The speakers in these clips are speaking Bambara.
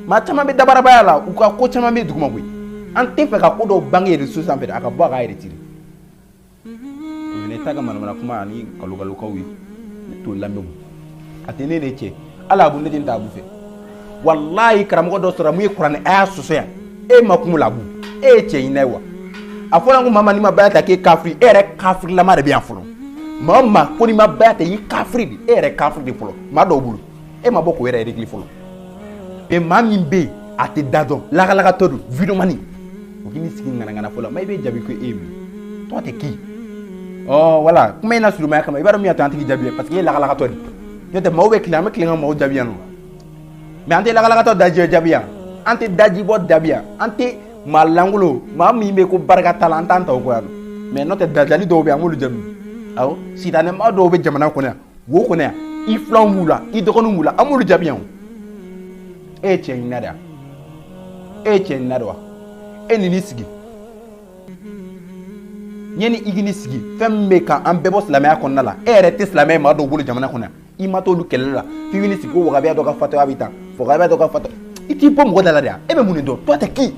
maa caman bɛ dabarabaya la u ka ko caman bɛ duguma koyi an tɛ fɛ ka ko dɔw bange réseau sanfɛ a ka bɔ a ka retire o ye ne ta ka manamana kuma ani kalokalokaw ye ne t'o lamɛn a tɛ ne de cɛ ala abu ne tɛ taa abu fɛ wallahi karamɔgɔ dɔ sɔrɔ mun ye kuranɛ aya sɔsɔ yan e ma kun la abu e ye cɛ ɲinɛ wa a fɔra ko mama ni ma baya ta k'e kafiri e yɛrɛ kafirilama de bɛ yan fɔlɔ maa o maa ko ni ma baya ta i kafiri de e yɛrɛ kafiri de fɔlɔ maa dɔw bolo e ma bɔ k'o yɛrɛ régler fɔlɔ mais maa min bɛ yen a tɛ da dɔn lagalakatɔ don vidomani o k'i ni sigi ŋanaŋana fɔlɔ ma i bɛ jaabi ko e ye min tɔgɔ tɛ k'i voilà kuma in na surumaya kama i b'a dɔn min y'a to an tigi jaabi parce que e ye lagalakatɔ de n'o tɛ maaw bɛ tilen an bɛ tilen ka maaw jaabi yan nɔ mais an tɛ lagalakatɔ daji jaabi yan an tɛ daji bɔ dabi yan an tɛ maa langolo maa min bɛ ko barika t'a la an t'an ta o kɔ yan nɔ mais n'o tɛ dajali dɔw bɛ yan an b'olu jaabi awɔ sitanɛma dɔw bɛ jamana kɔnɔ yan wo kɔnɔ yan i filanw b'u la i dɔgɔninw b'u la an b'olu jaabi yan o e ye cɛ ɲinina de wa e ye cɛ ɲinina de wa e ni n'i sigi ɲɛ ni i k'i ni sigi fɛn min bɛ kan an bɛɛ bɔ silamɛya kɔnɔna la e yɛrɛ tɛ silamɛ maa dɔw bolo jamana kɔnɔ yan i ma t'olu kɛlɛli la f'i bɛ ni sigi ko wagabiya dɔ ka fatɔya bɛ tan wagabiya dɔ ka fatɔ i t'i bɔ mɔgɔ da la de yan e bɛ mun de dɔn tɔ tɛ k'i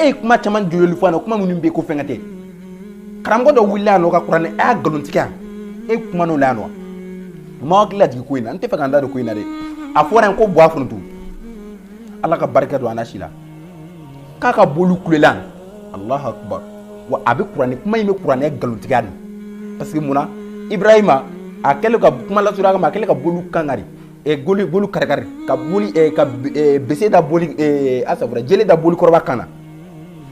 e ye kuma caman jolili fɔ yan nɔ kuma minnu bɛ yen ko fɛn ka tɛ karamɔgɔ dɔ wulila yan nɔ ka kuranɛ a y'a nkalontigɛ yan e kuma n'o la yan nɔ u ma hakili lajigi ko in na n tɛ fɛ ka n da don ko in na dɛ a fɔra yan ko bɔ a foronto ala ka barika don a na si la k'a ka boli kulela Allahu akbar wa a bɛ kuranɛ kuma in bɛ kuranɛ nkalontigɛ de parce que munna Ibrahima a kɛlen ka kuma lasɔrɔ a kama a kɛlen ka boli kangari boli karikari ka boli ka bese da boli asafura jele da boli kɔrɔba kan na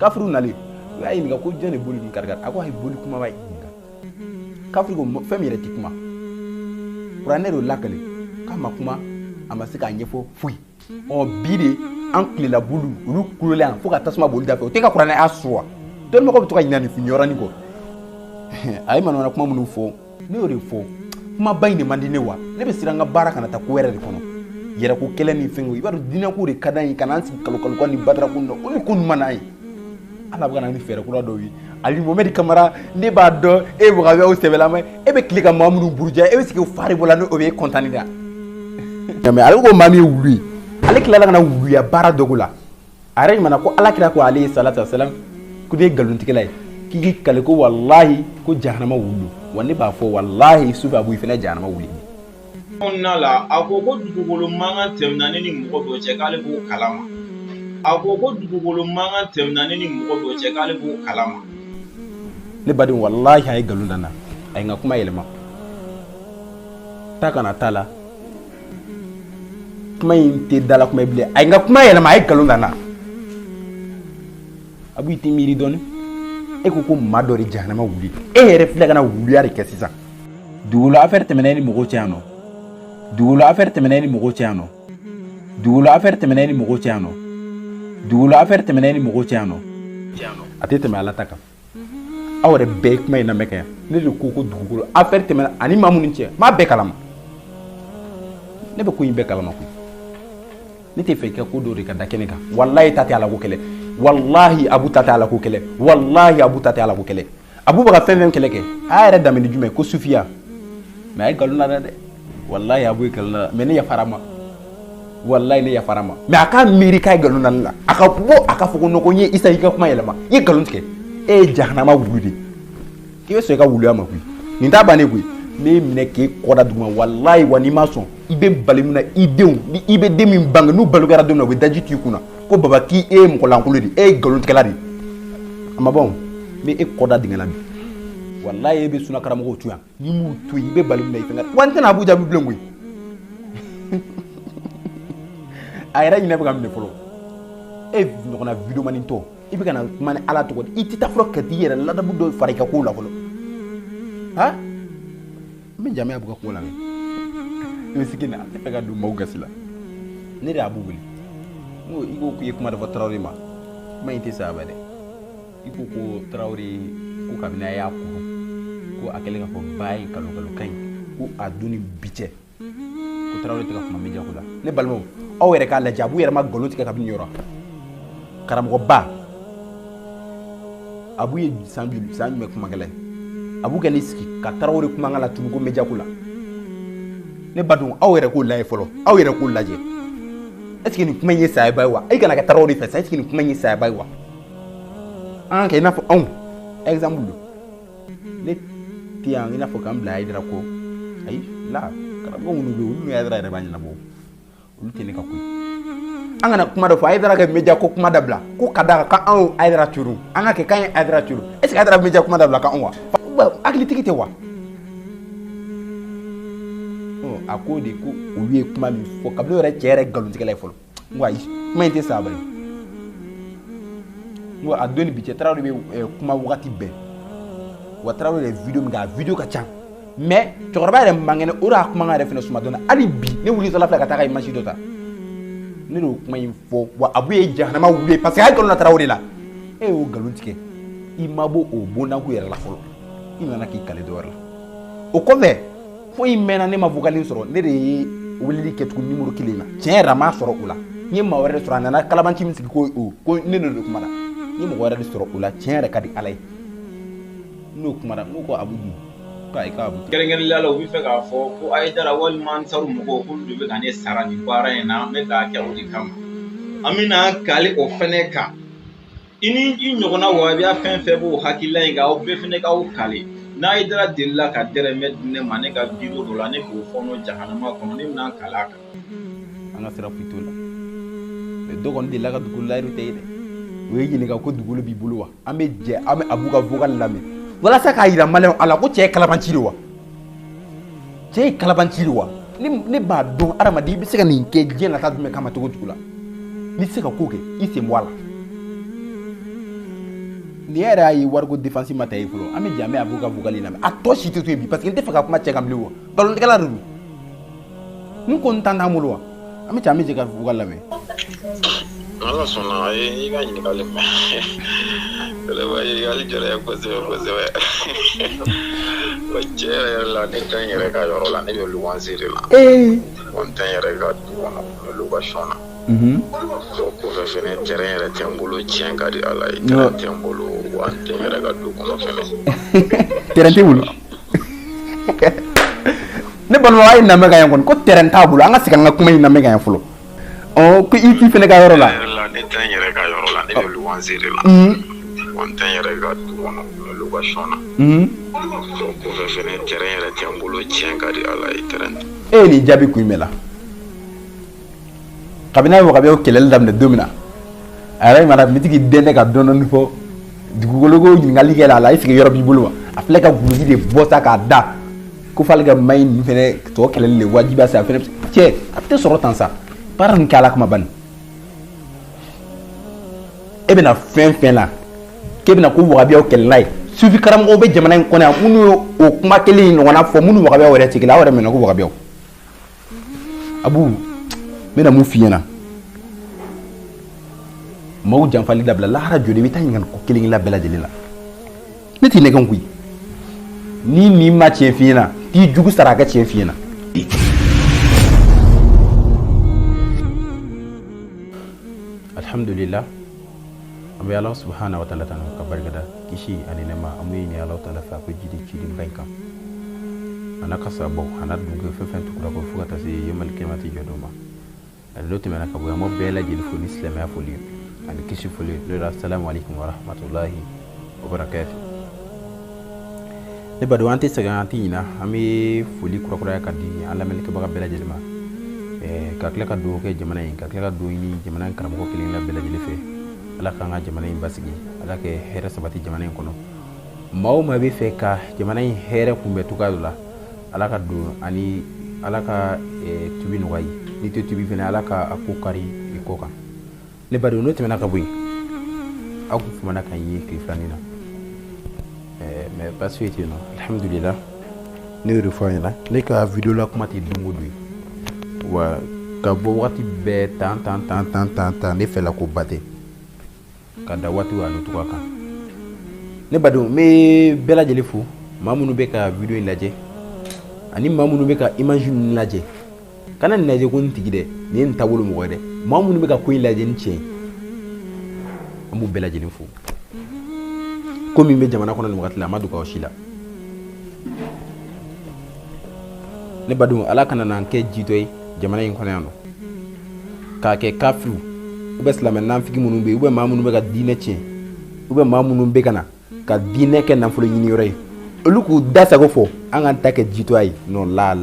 kafiriw nalen u y'a ɲininka ko jɔn de boli ni karikari a ko a ye boli kumaba ye kafiri ko fɛn min yɛrɛ tɛ kuma kuranɛ de lakale k'a ma kuma a ma se k'a ɲɛfɔ foyi bi de an tilela bulu olu kulola yan fo ka tasuma boli da fɛ o tɛ ka kuranɛ a su wa dɔnnibagaw bɛ to ka ɲinɛ nin yɔrɔnin kɔ a ye manamana kuma minnu fɔ ne y'o de fɔ kumaba in de man di ne wa ne bɛ siran n ka baara kana taa ko wɛrɛ de kɔnɔ yɛrɛko kɛlɛ ni fɛnw i b'a dɔn diinɛko de ka d'an ye ka n'an sigi kalokalokan ni badarako ninnu o ni ko ninnu man d'an ye ala bɛ ka na ni fɛɛrɛ kura dɔw ye Ali Mohamed Kamara ne b'a dɔn e wagabiyaw sɛbɛlama e bɛ tile ka maa minnu buruja e bɛ sigi fari bɔ la n'o bɛ e kɔntani da mais ale ko maa min ye wulu ye ale tilala ka na wuluya baara dɔgɔ la a yɛrɛ ɲuman ko ala kira ko ale salatu wasalam ko ne ye nkalontigɛla ye k'i k'i kale ko walahi ko jahanama wulu wa ne b'a fɔ walahi Sufi Abu fana jahanama wuli kɔnɔna la a ko dugukolo mankan tɛmɛna ne ni mɔgɔ dɔ cɛ k'ale b'o kalama a ko dugukolo mankan tɛmɛna ne ni mɔgɔ dɔ cɛ k'ale b'o kalama ne baden walahi a ye nkalon da n na a ye n ka kuma yɛlɛma ta kana t'a la kuma in tɛ dala kuma ye bilen a ye n ka kuma yɛlɛma a ye nkalon da n na Abu i tɛ miiri dɔɔni e ko maa dɔ de jahanama wuli e yɛrɛ filɛ ka na wuluya de kɛ sisan dugukolo affaire tɛmɛna e ni mɔgɔw cɛ yan nɔ dugukolo affaire tɛmɛna e ni mɔgɔw cɛ yan nɔ dugukolo affaire tɛmɛna e ni mɔgɔw cɛ yan nɔ dugukolo affaire tɛmɛna e ni mɔgɔw cɛ yan nɔ a tɛ tɛmɛ ala ta kan aw yɛrɛ bɛɛ ye kuma in lamɛn kɛ yan ne de ko dugukolo affaire tɛmɛna ani maa minnu cɛ maa bɛɛ kalama ne bɛ ko in bɛɛ kalama koyi ne tɛ fɛ i ka ko dɔw de ka da kɛnɛ kan walahi ta tɛ ala ko kɛlɛ wallahi Abu ta tɛ ala ko kɛlɛ wallahi Abu ta tɛ ala ko kɛlɛ Abu bɛ ka fɛn kɛlɛ kɛ a yɛrɛ danbe ni jumɛn ko sufiya mais a ye nkalon na dɛ wallahi Abu ye nkalon na mais ne yafara ma wallahi ne yafara ma mais a ka miiri k'a ye nkalon na ne la a ka bɔ a ka fɔ ko non ko n ye Isa i ka kuma yɛlɛma i ye nkalon tigɛ e ye jahanama wulu de k'i bɛ sɔn i ka wuluya ma koyi nin t'a bannen koyi ne minɛ k'e kɔda duguma wallahi wa n'i ma sɔn i bɛ bali mun na i denw ni i bɛ den min bange n'u balokɛra don min na u bɛ daji to i kunna ko baba k'i e ye mɔgɔ lankolon de e ye nkalontigɛla de a ma bɔ mais e kɔda dingɛ la bi wallahi e bɛ sunna karamɔgɔw to yan n'i m'u to yen i bɛ bali mun na i fɛn wa n tɛna Abu jaabi bilen koyi a yɛrɛ ɲinɛ bɛ ka minɛ fɔlɔ e ɲɔgɔnna videomani tɔ i bɛ ka na kuma ni ala tɔgɔ i tɛ taa fɔlɔ ka t'i yɛrɛ ladabu dɔ fara i ka kow la fɔlɔ han n bɛ jamiya bɛ ka ko la mɛ i bɛ sigi na a tɛ fɛ ka don maaw gasi la ne de y'a Abu wele n ko i ko k'i ye kuma dɔ fɔ Tarawele ma kuma in tɛ saba dɛ i ko Tarawele ko kabini a y'a kuru ko a kɛlen ka fɔ ba ye kalokalokan in ko a don ni bi cɛ ko Tarawele tɛ ka kuma media ko la ne balimaw aw yɛrɛ k'a lajɛ Abu yɛrɛ ma nkalon tigɛ kabini yɔrɔ karamɔgɔba Abu ye san jumɛn kumakɛla ye Abu kɛ ni sigi ka Tarawele kumakan la tunu ko media ko la ne ba dun aw yɛrɛ k'o lajɛ fɔlɔ aw yɛrɛ k'o lajɛ est-ce que ni kuma ye sa ba wa e kana ka taro de fa est-ce que ni kuma ye sa ba wa an ke na fo on exemple le tiang ina fo kam la idra ko ay la kara go nu be ulu ya dra ba nyana bo ulu tene ka ku an kana kuma da fa idra ga meja ko kuma da bla ko kada ka an idra turu an ka ke kan idra turu est-ce que idra meja kuma da bla ka on wa akili tikite wa a ko de ko olu ye kuma min fɔ kabila yɛrɛ cɛ yɛrɛ nkalontigɛla ye fɔlɔ n ko ayi kuma in tɛ sa bari n ko a don ni bi cɛ Tarawele bɛ kuma wagati bɛɛ wa Tarawele yɛrɛ video min kɛ a video ka ca mais cɛkɔrɔba yɛrɛ man kɛnɛ o de y'a kuma yɛrɛ fɛnɛ suma dɔn hali bi ne wuli sɔrɔ filɛ ka taa ka image dɔ ta ne de y'o kuma in fɔ wa Abu ye jahanama wuli parce que a ye nkalon na Tarawele la e y'o nkalon tigɛ i ma bɔ o bondanko yɛrɛ la fɔlɔ i nana k'i kale dɔ wɛrɛ la o kɔfɛ fo i mɛnna ne ma vocal sɔrɔ ne de ye weleli kɛ tugun numéro 1 na tiɲɛ yɛrɛ a m'a sɔrɔ o la n ye maa wɛrɛ de sɔrɔ a nana kalabanci min sigi ko ne de kuma na n ye mɔgɔ wɛrɛ de sɔrɔ o la tiɲɛ yɛrɛ ka di Ala ye n'o kuma na n ko Abu dun k'a ye k'a Abu kɛrɛnkɛrɛnnenya la u bɛ fɛ k'a fɔ ko Aidara walima Ansaru mɔgɔw k'olu de bɛ ka ne sara nin baara in na n bɛ k'a kɛ o de kama an bɛna kale o fɛnɛ kan i ni i ɲɔgɔnna wahabiya fɛn fɛn b'o hakilila in kan aw bɛɛ fɛnɛ k'aw kale n'Aidara delila ka dɛrɛmɛ di ne ma ne ka biro dɔ la ne k'o fɔɔnɔ jahanama kɔnɔ ne bɛna kale a kan an ka sira foyi t'o la mais dɔ kɔni delila ka dugukolo layiru tɛ ye dɛ o ye ɲininka ko dugukolo b'i bolo wa an bɛ jɛ an bɛ Abu ka vocal lamɛn walasa k'a yira maliyɛnw a la ko cɛ ye kalabanci de wa cɛ ye kalabanci de wa ne b'a dɔn adamaden i bɛ se ka nin kɛ diɲɛ nata jumɛn kama cogo cogo la n'i tɛ se ka ko kɛ i sen bɔ a la ni yɛrɛ y'a ye wariko défense ma ta ye fɔlɔ an bɛ jɛ an bɛ Abu ka vocal lamɛn a tɔ si tɛ to yen bi parce que n tɛ fɛ ka kuma cɛ kan bilen wa nkalontigɛla de don ni ko n tan t'an bolo wa an bɛ jɛ an bɛ jɛ ka vocal lamɛn. Ala sɔnna a ye i ka ɲininkali mɛn bɛlɛba ɲininkali jara ye kosɛbɛ kosɛbɛ wa cɛ yɛrɛ la ne tɛ n yɛrɛ ka yɔrɔ la ne bɛ luwanse de la wa n tɛ n yɛrɛ ka du kɔnɔ n bɛ location na o kɔfɛ fɛnɛ terrain yɛrɛ tɛ n bolo tiɲɛ ka di Ala ye terrain tɛ n bolo wa n tɛ n yɛrɛ ka du kɔnɔ fɛnɛ terrain t'i bolo ne balima a ye lamɛn ka yan kɔni ko terrain t'a bolo an ka segin an ka kuma in lamɛn ka yan fɔlɔ ko i t'i fɛnɛ ka yɔrɔ la ne tɛ n yɛrɛ ka yɔrɔ la ne bɛ luwanse de la wa n tɛ n yɛrɛ ka du kɔnɔ n bɛ location na o kɔfɛ fɛnɛ terrain yɛrɛ tɛ n bolo tiɲɛ ka di Ala ye terrain e ye nin jaabi kun jumɛn la kabini a ye wagabiyaw kɛlɛli daminɛ don min na a yɛrɛ mana mitigi den ne ka dɔɔni fɔ dugukolo ko ɲininkali kɛ a la est-ce que yɔrɔ b'i bolo wa a filɛ ka guruji de bɔ sa k'a da ko f'ale ka maɲi ninnu fɛnɛ tɔ kɛlɛli de wajibiya sa a fɛnɛ cɛ a tɛ sɔrɔ tan sa baara nin kɛ Ala kama bani e bɛna fɛn fɛn la k'e bɛna ko wagabiyaw kɛlɛla ye sufi karamɔgɔw bɛ jamana in kɔnɔ yan minnu ye o kuma kelen in ɲɔgɔnna fɔ minnu wagabiyaw yɛrɛ tigila aw yɛrɛ mɛnna ko wagabiyaw Abu n bɛna mun f'i ɲɛna maaw janfali dabila lahara joli i bɛ taa ɲininka ko kelen la bɛɛ lajɛlen la ne t'i nɛgɛn koyi ni nin ma tiɲɛ f'i ɲɛna k'i jugu sara a ka tiɲɛ f'i ɲɛna alhamdulillah an bɛ Ala subhanahu wa ta'ala tanu ka barikada kisi ani nɛɛma an bɛ ɲini Ala ta'ala fɛ a ko jidi ba in kan a n'a ka sabɔ a n'a dun kɛ fɛn fɛn tugura kɔ fo ka taa se yemal kiyamati jɔdon ma n'o tɛmɛna ka bɔ yan an b'aw bɛɛ lajɛlen fo ni silamɛya foli ani kisi foli n'o ye assalamu alaikum wa rahmatullahi wa barakatuh ne badenw an tɛ sɛgɛn an tɛ ɲina an bɛ foli kurakuraya ka di an lamɛnnikɛbaga bɛɛ lajɛlen ma ka tila ka dugawu kɛ jamana in ka tila ka dugawu ɲini jamana in karamɔgɔ kelen la bɛɛ lajɛlen fɛ Ala k'an ka jamana in basigi Ala kɛ hɛrɛ sabati jamana in kɔnɔ maa o maa bɛ fɛ ka jamana in hɛrɛ kunbɛ cogoya dɔ la Ala ka don ani Ala ka tubi nɔgɔya n'i tɛ tubi fɛnɛ Ala ka a ko kari i kɔ kan ne badenw n'o tɛmɛna ka bɔ yen aw kun fumana ka ye tile filanin na mais baasi foyi tɛ yen nɔ alhamdulillah ne y'o de fɔ a ɲɛna ne ka video la kuma tɛ don o don ye wa ka bɔ waati bɛɛ tan ne fɛla ko ba tɛ ka da waati wa n'o cogoya kan ne badenw n bɛ bɛɛ lajɛlen fo maa minnu bɛ ka video in lajɛ ani maa minnu bɛ ka image ninnu lajɛ kana nin lajɛ ko nin tigi dɛ nin ye nin taabolo mɔgɔ ye dɛ maa minnu bɛ ka ko in lajɛ ni tiɲɛ an b'u bɛɛ lajɛlen fo ko min bɛ jamana kɔnɔ nin wagati la a ma dogo aw si la ne badenw Ala kana n'an kɛ jitɔ ye jamana in kɔnɔ yan nɔ k'a kɛ kafiru ou bien silamɛ nafiki minnu bɛ yen ou bien maa minnu bɛ ka diinɛ tiɲɛ ou bien maa minnu bɛ ka na ka diinɛ kɛ nafolo ɲini yɔrɔ ye olu k'u da sago fɔ an k'an ta kɛ jitɔ ye non la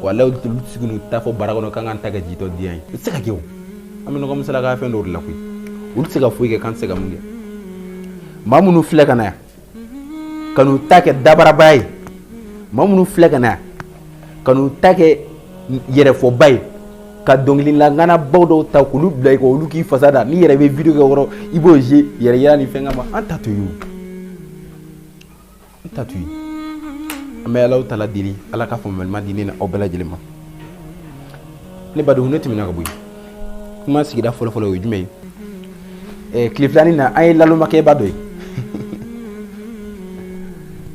walahi olu tɛ se k'u ta fɔ bara kɔnɔ k'an k'an ta kɛ jitɔ diya ye o tɛ se ka kɛ o an bɛ ɲɔgɔn misala k'a fɛn dɔw de la koyi olu tɛ se ka foyi kɛ k'an tɛ se ka mun kɛ maa minnu filɛ ka na yan ka n'u ta kɛ dabaraba ye maa minnu filɛ ka na yan ka n'u ta kɛ yɛrɛfɔba ye ka dɔnkililanganabaw dɔw ta k'olu bila i kan olu k'i fasa da n'i yɛrɛ bɛ video kɛ yɔrɔ i b'o je yɛrɛ yira ni fɛn kama an ta to ye o an ta to ye an bɛ Alahu Taala deli Ala ka faamuyalima di ne na aw bɛɛ lajɛlen ma ne badenw ne tɛmɛna ka bɔ yen kuma sigida fɔlɔfɔlɔ o ye jumɛn ye tile filanin na an ye lalomakɛba dɔ ye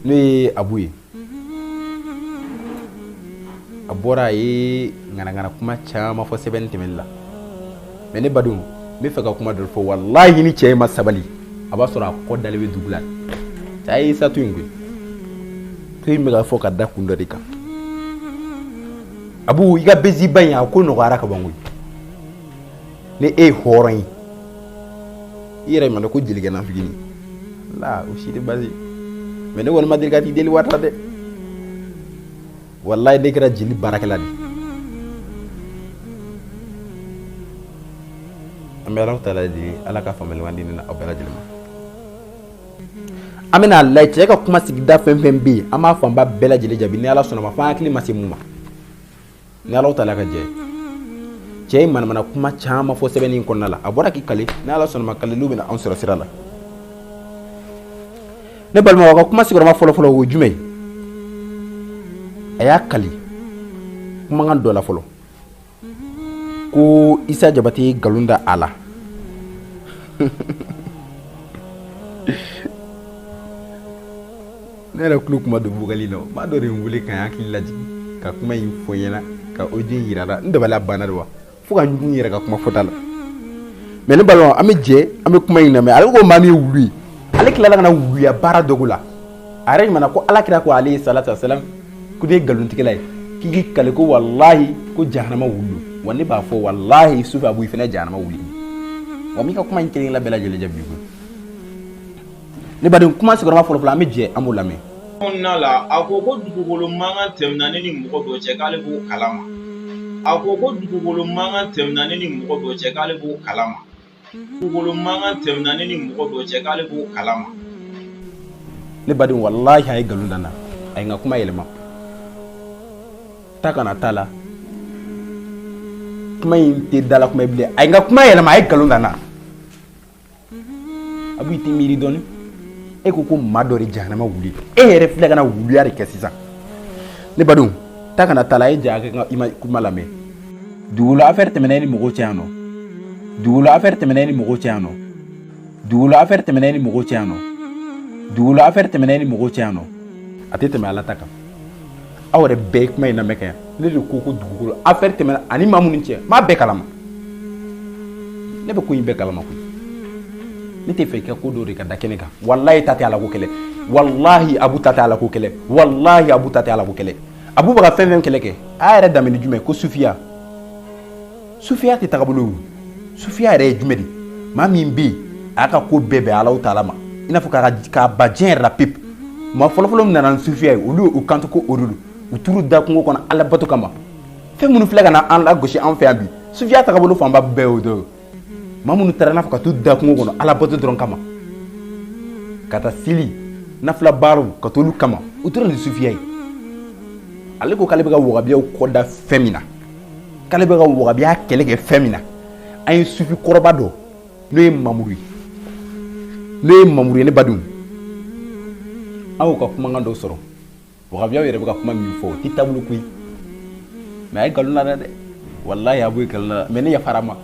n'o ye Abu ye a bɔra a ye ŋanaŋana kuma caman fɔ sɛbɛnni tɛmɛni la mais ne badenw n bɛ fɛ ka kuma dɔ fɔ walahi ni cɛ ma sabali a b'a sɔrɔ a kɔ dalen bɛ dugu la cɛ ye sa to yen koyi to in bɛ ka fɔ ka da kun dɔ de kan Abu i ka besiba in a ko nɔgɔyara ka ban koyi ni e ye hɔrɔn ye i yɛrɛ ma dɔn ko jelikɛ nafigini la o si tɛ basi mais ne kɔni ma deli ka t'i deli wari la dɛ wallahi ne kɛra jeli baarakɛla de an bɛ Alahu Taala deli Ala ka faamuyalima di ne na aw bɛɛ lajɛlen ma an bɛna lajɛ cɛ ka kuma sigida fɛn fɛn bɛ yen an b'a fanba bɛɛ lajɛlen jaabi ni Ala sɔnna ma fo an hakili ma se mun ma ni Alahu Taala ka jɛ cɛ ye manamana kuma caman fɔ sɛbɛnni in kɔnɔna la a bɔra k'i kale ni Ala sɔnna ma kaleliw bɛna anw sɔrɔ sira la ne balimaw ka kuma sigiyɔrɔma fɔlɔfɔlɔ o ye jumɛn ye a y'a kali kumakan dɔ la fɔlɔ ko Isa Jabate ye nkalon da a la ne yɛrɛ tulo kuma don bukali la maa dɔ de ye n wele ka n hakili lajigin ka kuma in fɔ n ɲɛna ka audio in yira la n dabali banna de wa fo ka ɲugun n yɛrɛ ka kuma fɔta la mais ne balimaw an bɛ jɛ an bɛ kuma in lamɛn ale ko maa min ye wulu ye ale tilala ka na wuluya baara dɔgɔ la a yɛrɛ ɲuman ko Alakira ko alayhi salatu wa salam ko ne ye nkalontigɛla ye k'i k'i kale ko walahi ko jahanama wulu wa ne b'a fɔ walahi Sufi Abu fana jahanama wuli wa min ka kuma in kelen la bɛɛ lajɛlen jaabi ko ne baden kuma sigiyɔrɔma fɔlɔfɔlɔ an bɛ jɛ an b'o lamɛn kɔnɔna la a ko dugukolo mankan tɛmɛna ne ni mɔgɔ dɔ cɛ k'ale b'o kalama a ko dugukolo mankan tɛmɛna ne ni mɔgɔ dɔ cɛ k'ale b'o kalama dugukolo mankan tɛmɛna ne ni mɔgɔ dɔ cɛ k'ale b'o kalama ne baden walahi a ye nkalon da n na a ye n ka kuma yɛlɛma ta kana t'a la kuma in tɛ dala kuma ye bilen a ye n ka kuma yɛlɛma a ye nkalon da n na a b'i t'i miiri dɔɔni e ko maa dɔ de jahanama wuli e yɛrɛ filɛ ka na wuluya de kɛ sisan ne badenw ta kana t'a la a ye ja i ma kuma lamɛn dugukolo affaire tɛmɛna ni mɔgɔw cɛ yan nɔ dugukolo affaire tɛmɛna ni mɔgɔw cɛ yan nɔ dugukolo affaire tɛmɛna ni mɔgɔw cɛ yan nɔ dugukolo affaire tɛmɛna ni mɔgɔw cɛ yan nɔ a tɛ tɛmɛ Ala ta kan aw yɛrɛ bɛɛ ye kuma in lamɛn kɛ yan ne de ko dugukolo affaire tɛmɛna ani maa minnu cɛ maa bɛɛ kalama ne bɛ ko in bɛɛ kalama koyi ne tɛ fɛ i ka ko dɔw de ka da kɛnɛ kan walahi ta tɛ Ala ko kɛlɛ wallahi Abu ta tɛ Ala ko kɛlɛ wallahi Abu ta tɛ Ala ko kɛlɛ Abu bɛ ka fɛn fɛn kɛlɛ kɛ a yɛrɛ danbe ni jumɛn ko sufiya tɛ tagabolo ye sufiya yɛrɛ ye jumɛn de maa min bɛ yen a y'a ka ko bɛɛ bɛn Alahu Taala ma i n'a fɔ k'a ba diɲɛ yɛrɛ la pepu maa fɔlɔfɔlɔ min nana ni sufiya ye olu y'u kanto ko o de don u turu da kungo kɔnɔ Ala bato kama fɛn minnu filɛ ka na an lagosi an fɛ yan bi sufiya tagabolo fanba bɛɛ y'o dɔ ye maa minnu taara n'a fɔ ka t'u da kungo kɔnɔ Ala bato dɔrɔn kama ka taa seli nafila baaraw ka t'olu kama u tora ni sufiya ye ale ko k'ale bɛ ka wagabiyaw kɔ da fɛn min na k'ale bɛ ka wagabiya kɛlɛ kɛ fɛn min na an ye sufi kɔrɔba dɔ n'o ye Mamuru ye ne badenw an y'o ka kumakan dɔw sɔrɔ wagabiyaw yɛrɛ bɛ ka kuma min fɔ o tɛ taabolo koyi mais a ye nkalon la dɛ wallahi a b'o nkalon la mais ne yafara ma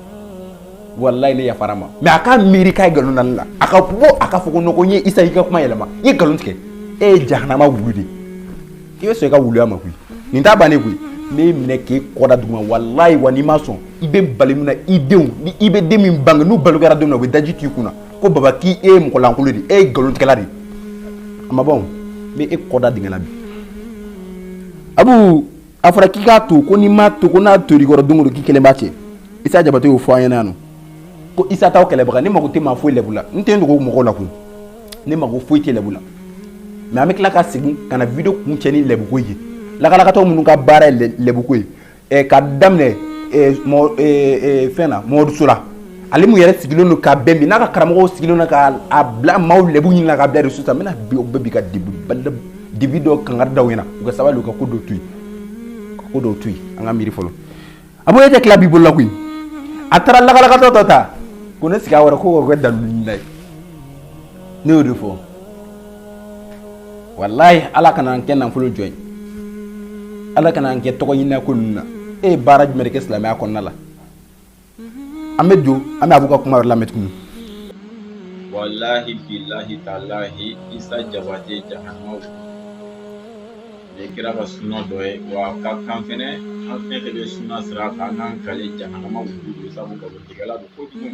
wallahi ne yafara ma mais a ka miiri k'a ye nkalon da ne la a ka bɔ a ka fɔ ko non ko n ye Isa i ka kuma yɛlɛma i ye nkalon tigɛ e ye jahanama wulu de i bɛ sɔn i ka wuluya ma koyi nin t'a bannen koyi ne y'i minɛ k'e kɔda duguma wallahi wa n'i ma sɔn i bɛ bali min na i denw ni i bɛ den min bange n'u balokɛra don min na u bɛ daji t'i kunna ko baba k'i e ye mɔgɔ lankolon de e ye nkalon tigɛla de a ma ban o n bɛ e kɔda dingɛ la bi Abu a fɔra k'i k'a to ko n'i m'a to ko n'a tor'i kɔrɔ don o don k'i kelen b'a cɛ Isa Jabate y'o fɔ an ɲɛna yan nɔ ko Isa taw kɛlɛbaga ne mako tɛ maa foyi lɛbu la n tɛ n dogo mɔgɔw la koyi ne mako foyi tɛ lɛbu la mais an bɛ tila ka segin ka na video kun cɛ ni lɛbuko ye lakalakatɔw minnu ka baara ye lɛbuko ye ka daminɛ fɛn na Mɔmɔdu Sola ale mun yɛrɛ sigilen don ka bɛn bi n'a ka karamɔgɔw sigilen don ka a bila maaw lɛbu ɲini na ka bila reçu sanfɛ n bɛna bi o bɛɛ bi ka dibi dɔ kangari da u ɲɛna u ka sabali u ka ko dɔw to yen an ka miiri fɔlɔ a b'o tɛ tila b'i bolo la koyi a taara lakalakatɔ dɔ ta ko ne sigi a wɛrɛ ko k'o kɛ dalu ɲinina ye ne y'o de fɔ walayi ala kana an kɛ nafolo jɔn ye ala kana an kɛ tɔgɔ ɲinina ko ninnu na e ye baara jumɛn de kɛ silamɛya kɔnɔna la an bɛ don an bɛ Abu ka kuma yɔrɔ lamɛn tuguni. Wallahi billahi talahi Isa Jabate jahanamaw ne kira ka sunna dɔ ye wa ka kan fɛnɛ an fɛn fɛn bɛ sunna sira kan an k'an kale jahanama wuli sabu galontigɛla don kojugu.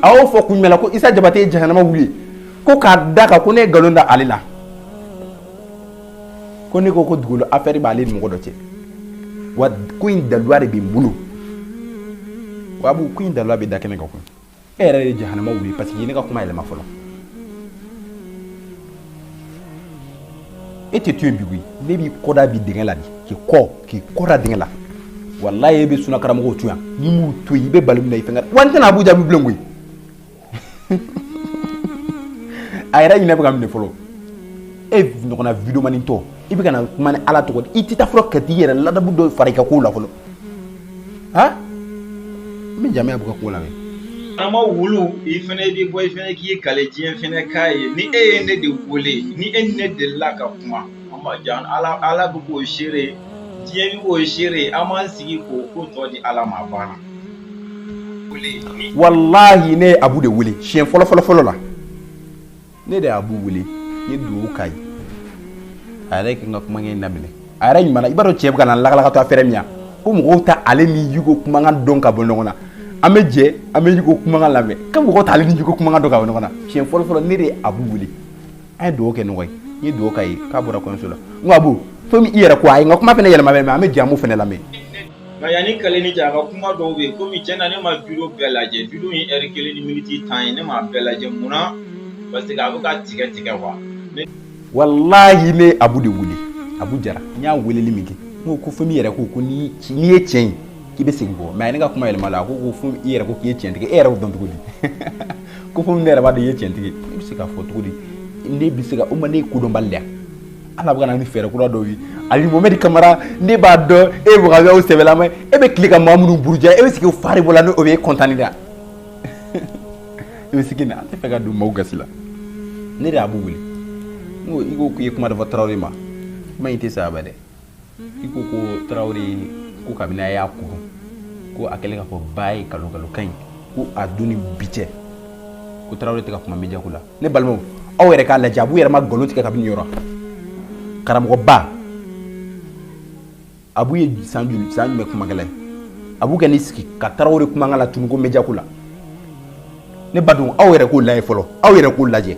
A y'o fɔ kun jumɛn la ko Isa Jabate ye jahanama wuli ko k'a da kan ko ne ye nkalon da ale la ko ne ko dugukolo affaire b'ale ni mɔgɔ dɔ cɛ wa ko in daluya de bɛ n bolo wa Abu ko in daluya bɛ da kɛnɛ kan koyi e yɛrɛ ye jahanama wuli parce que ne ka kuma yɛlɛma fɔlɔ e tɛ to yen bi koyi ne b'i kɔda bi dingɛ la de k'i kɔda dingɛ la walayi e bɛ sunna karamɔgɔw to yan n'i m'u to yen i bɛ bali min na i fɛn wa n tɛna Abu jaabi bilen koyi a yɛrɛ ɲinɛ bɛ ka minɛ fɔlɔ e ɲɔgɔnna video mani tɔ i bɛ ka na kuma ni ala tɔgɔ i tɛ taa fɔlɔ ka t'i yɛrɛ ladabu dɔ fara i ka kow la fɔlɔ han n bɛ jaabi Abu ka ko lamɛn. Ama wulu i fɛnɛ bɛ bɔ i fɛnɛ k'i ye kale diɲɛ fɛnɛ k'a ye ni e ye ne de wele ni e ni ne delila ka kuma an b'a jan ala bɛ k'o seere diɲɛ bɛ k'o seere an b'an sigi k'o ko tɔ di ala ma banna. Wallahi ne ye Abu de wele siɲɛ fɔlɔ la ne de ye Abu wele n ye dugawu k'a ye a yɛrɛ kan ka kumakan in daminɛ a yɛrɛ ɲuman na i b'a dɔn cɛ bɛ ka na lakalakatɔ affaire min yan ko mɔgɔw ta ale ni Yugo kumakan dɔn ka bɔ ɲɔgɔn na an bɛ jɛ an bɛ Yugo kumakan lamɛn ka mɔgɔw ta ale ni Yugo kumakan dɔn ka bɔ ɲɔgɔn na siɲɛ fɔlɔ ne de ye Abu wele an ye dugawu kɛ ɲɔgɔn ye n ye dugawu k'a ye k'a bɔra kɔɲɔso la n ko Abu fo i yɛrɛ ko a ye n ka kuma fɛnɛ yɛlɛma mɛ an bɛ jɛ an b'o fɛnɛ lamɛn. Nka yanni kale ni ja ka kuma dɔw bɛ yen komi tiɲɛ na ne ma video bɛɛ lajɛ video in heure 1 ni minute 10 ye ne m'a bɛɛ lajɛ munna parce que a bɛ ka tigɛ quoi. Wallahi ne Abu de wele Abu Jara n y'a weleli min kɛ n ko fo mi yɛrɛ ko n'i ye tiɲɛ ye k'i bɛ segin kɔ mais ne ka kuma yɛlɛma la ko fo i yɛrɛ ko k'i ye tiɲɛtigi e yɛrɛ y'o dɔn cogo di ko fo ne yɛrɛ b'a dɔn i ye tiɲɛtigi i bɛ se k'a fɔ cogo di ne bɛ se ka o ma ne ye kodɔnbali la ala bɛ ka na ni fɛɛrɛ kura dɔw ye Ali Mohamed Kamara ne b'a dɔn e bɛ ka o sɛbɛlama e bɛ tile ka maa minnu buruja e bɛ sigi o fari bɔ la n'o bɛ e kɔntani da e bɛ sigi na an tɛ fɛ ka don maaw gasi la ne de y'a Abu wele n ko i ko k'i ye kuma dɔ fɔ Tarawele ma kuma in tɛ saba dɛ i ko Tarawele ko kabini a y'a kuru ko a kɛlen ka fɔ ba ye kalokalokan in ko a don ni bi cɛ ko Tarawele tɛ ka kuma media ko la ne balimaw aw yɛrɛ k'a lajɛ Abu yɛrɛ ma nkalon tigɛ kabini yɔrɔ karamɔgɔba Abu ye san jumɛn kumakɛla ye Abu kɛ n'i sigi ka Tarawele kumakan la tunu ko media ko la ne ba dun aw yɛrɛ k'o lajɛ fɔlɔ aw yɛrɛ k'o lajɛ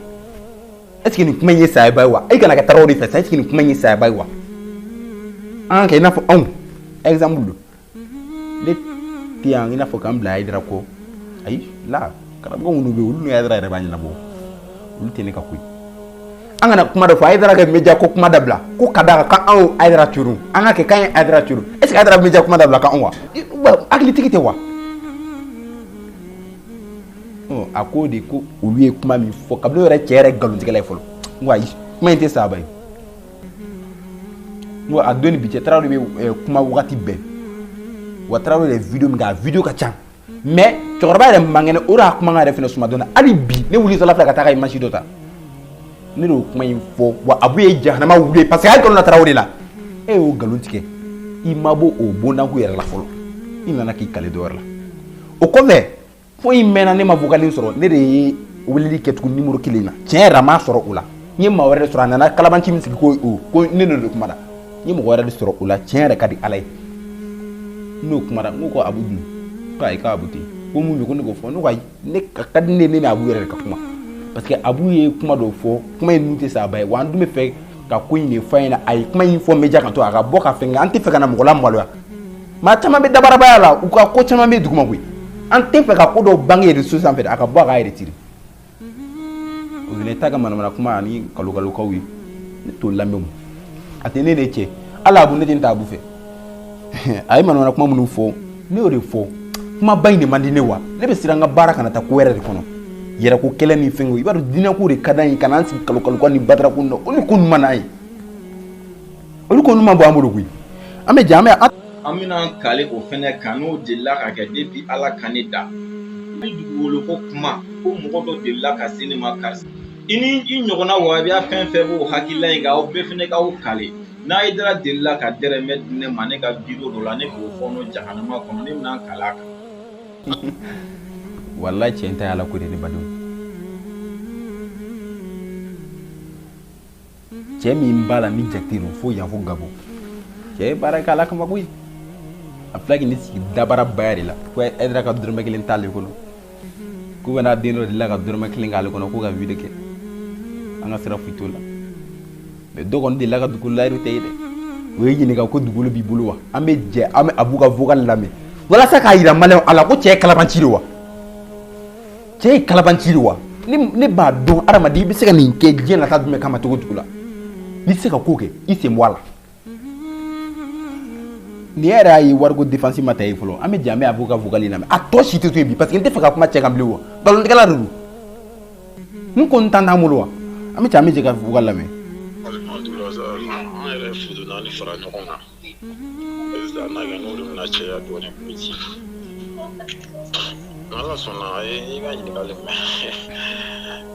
est-ce que nin kuma in ye sayaba ye wa e kana kɛ Tarawele fɛ sa est-ce que nin kuma in ye sayaba ye wa an ka kɛ i n'a fɔ anw exemple don ne tɛ yan i n'a fɔ k'an bila Hayidara kɔ ayi la karamɔgɔ minnu bɛ yen olu ni Hayidara yɛrɛ b'a ɲɛnabɔ olu tɛ ne ka ko ye an kana kuma dɔ fɔ Hayidara ka media ko kuma dabila ko ka d'a kan k'anw Hayidara turu an ka kɛ k'an ye Hayidara turu est-ce que Hayidara bɛ media kuma dabila k'anw wa hakilitigi tɛ wa a ko de ko olu ye kuma min fɔ kabini yɛrɛ cɛ yɛrɛ nkalontigɛla ye fɔlɔ n ko ayi kuma in tɛ saba ye n ko a don ni bi cɛ Tarawele bɛ kuma wagati bɛɛ wa Tarawele yɛrɛ video min kɛ a video ka ca mais cɛkɔrɔba yɛrɛ man kɛnɛ o de y'a kumakan yɛrɛ fɛnɛ suma dɔn hali bi ne wulitɔla filɛ ka taa ka image dɔ ta ne de y'o kuma in fɔ wa Abu ye jahanama wuli parce que a ye nkalon da Tarawele la e y'o nkalon tigɛ i ma bɔ o bondanko yɛrɛ la fɔlɔ i nana k'i kale dɔ wɛrɛ la o kɔfɛ fo in mɛnna ne ma vocal sɔrɔ ne de ye weleli kɛ tugun numéro 1 na tiɲɛ yɛrɛ a m'a sɔrɔ o la n ye maa wɛrɛ de sɔrɔ a nana kalabanci min sigi ko ne de kuma na n ye mɔgɔ wɛrɛ de sɔrɔ o la tiɲɛ yɛrɛ ka di Ala ye n'o kuma na n ko Abu dun ko ayi k'a Abu tɛ ko mun bɛ ko ne k'o fɔ ne ko ayi ne ka di ne ni Abu yɛrɛ de ka kuma parce que Abu ye kuma dɔw fɔ kuma in dun tɛ saba ye wa an dun bɛ fɛ ka ko in de fɔ a ɲɛna a ye kuma in fɔ media kan to a ka bɔ ka fɛn kɛ an tɛ fɛ ka na mɔgɔ la maloya maa caman bɛ dabarabaya la u ka ko caman bɛ duguma koyi an tɛ fɛ ka ko dɔw bange réseaux sanfɛ a ka bɔ a ka retire o fana ta ka manamana kuma ani kalokalokaw ye ne t'o lamɛn a tɛ ne de cɛ ala abu ne tɛ taa abu fɛ a ye manamana kuma minnu fɔ ne y'o de fɔ kuma ba in de man di ne wa ne bɛ siran n ka baara kana taa ko wɛrɛ de kɔnɔ yɛrɛ ko kɛlɛ ni fɛnw i b'a dɔn diinɛko de ka d'an ye ka n'an sigi kalokaloka ni badarako na olu ko ɲuman n'a ye olu ko ɲuman bɔ an bolo koyi an bɛ jɛ an bɛna kale o fɛnɛ kan n'o delila ka kɛ depuis ala ka ne da ni dugukolo ko kuma ko mɔgɔ dɔ delila ka se ne ma karisa i ni i ɲɔgɔnna wahabiya fɛn fɛn b'o hakilila in kan aw bɛɛ fɛnɛ k'aw kale n'a ye dara delila ka dɛrɛmɛ di ne ma ne ka biro dɔ la ne k'o fɔ n'o jahanama kɔnɔ ne bɛna kale a kan wallahi cɛ in ta y'ala ko de ne badenw cɛ min b'a la ni jate don fo yan fo Gabon cɛ ye baara kɛ ala kama koyi a filɛ k'i ni sigi dabara baya de la ko Aidara ka dɔrɔmɛ 1 t'ale kɔnɔ k'u bɛna den dɔ delila ka dɔrɔmɛ 1 k'ale kɔnɔ k'u ka video kɛ an ka sira foyi t'o la mais dɔ kɔni delila ka dugukolo layiru tɛ ye dɛ o ye ɲininka ko dugukolo b'i bolo wa an bɛ jɛ an bɛ Abu ka vocal lamɛn walasa k'a yira maliyɛnw ala ko cɛ ye kalabanci de wa cɛ ye kalabanci de wa ne b'a dɔn adamaden i bɛ se ka nin kɛ diɲɛ nata jumɛn kama cogo cogo la n'i tɛ se ka ko kɛ i sen bɔ a la ni yɛrɛ y'a ye wariko défense ma ta ye fɔlɔ an bɛ jɛ an bɛ Abu ka vocal lamɛn a tɔ si tɛ to yen bi parce que n tɛ fɛ ka kuma cɛ kan bilen wa nkalontigɛla de don n ko n tan t'an bolo wa an bɛ jɛ an bɛ jɛ ka vocal lamɛn. an yɛrɛ fudu naani fara ɲɔgɔn kan président n'a kɛ n'olu bɛna caya dɔɔnin kun ci n'ala sɔnna a ye i ka ɲininkali mɛn